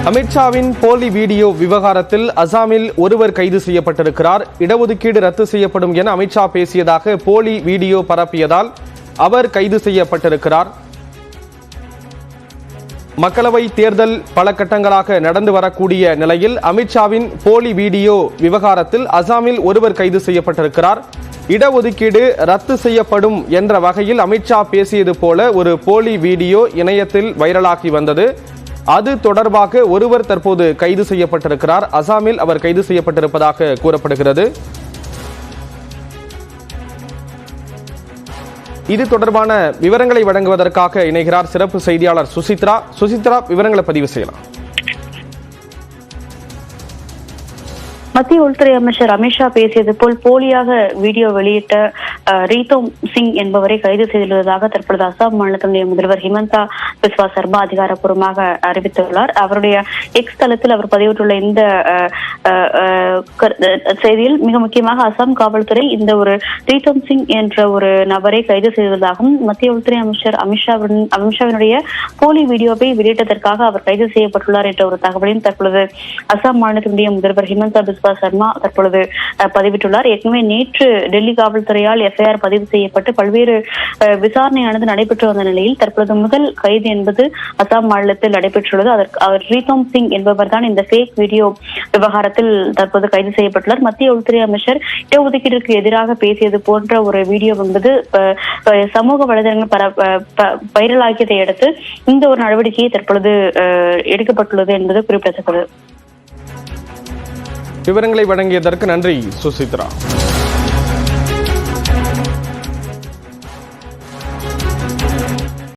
அமித்ஷாவின் போலி வீடியோ விவகாரத்தில் அசாமில் ஒருவர் கைது செய்யப்பட்டிருக்கிறார். இடஒதுக்கீடு ரத்து செய்யப்படும் என அமித்ஷா பேசியதாக போலி வீடியோ பரப்பியதால் அவர் கைது செய்யப்பட்டிருக்கிறார். மக்களவை தேர்தல் பல கட்டங்களாக நடந்து வரக்கூடிய நிலையில் அமித்ஷாவின் போலி வீடியோ விவகாரத்தில் அசாமில் ஒருவர் கைது செய்யப்பட்டிருக்கிறார். இடஒதுக்கீடு ரத்து செய்யப்படும் என்ற வகையில் அமித்ஷா பேசியது போல ஒரு போலி வீடியோ இணையத்தில் வைரலாகி வந்தது. அது தொடர்பாக ஒருவர் தற்போது கைது செய்யப்பட்டிருக்கிறார். அசாமில் அவர் கைது செய்யப்பட்டிருப்பதாக கூறப்படுகிறது. இது தொடர்பான விவரங்களை வழங்குவதற்காக இணைகிறார் சிறப்பு செய்தியாளர் சுசித்ரா. சுசித்ரா, விவரங்களை பதிவு செய்யலாம். மத்திய உள்துறை அமைச்சர் அமித்ஷா பேசியது போல் போலியாக வீடியோ வெளியிட்ட ரீதோம் சிங் என்பவரை கைது செய்துள்ளதாக தற்பொழுது அசாம் மாநிலத்தினுடைய முதல்வர் ஹிமந்தா பிஸ்வா சர்மா அதிகாரப்பூர்வமாக அறிவித்துள்ளார். அவருடைய எக்ஸ் தளத்தில் அவர் பதிவிட்டுள்ள இந்த செய்தியில் மிக முக்கியமாக அசாம் காவல்துறை இந்த ஒரு ரீதோம் சிங் என்ற ஒரு நபரை கைது செய்துள்ளதாகவும் மத்திய உள்துறை அமைச்சர் அமித்ஷாவினுடைய போலி வீடியோவை வெளியிட்டதற்காக அவர் கைது செய்யப்பட்டுள்ளார் என்ற ஒரு தகவலையும் தற்பொழுது அசாம் மாநிலத்தினுடைய முதல்வர் ஹிமந்தா பிஸ்வா சர்மா தற்பொழுது பதிவிட்டுள்ளார். ஏற்கனவே நேற்று டெல்லி காவல்துறையால் எஃப்ஐஆர் பதிவு செய்யப்பட்டு பல்வேறு விசாரணையானது நடைபெற்று வந்த நிலையில் தற்பொழுது முதல் கைது என்பது அசாம் மாநிலத்தில் நடைபெற்றுள்ளது. அவர் ரீதோம் சிங் என்பவர் தான் இந்த ஃபேக் வீடியோ விவகாரத்தில் தற்போது கைது செய்யப்பட்டுள்ளார். மத்திய உள்துறை அமைச்சர் இடஒதுக்கீட்டிற்கு எதிராக பேசியது போன்ற ஒரு வீடியோ என்பது சமூக வலைதளங்கள் வைரலாகியதை அடுத்து இந்த ஒரு நடவடிக்கையை தற்பொழுது எடுக்கப்பட்டுள்ளது என்பது குறிப்பிடத்தக்கது. விவரங்களை வழங்கியதற்கு நன்றி சுசித்ரா.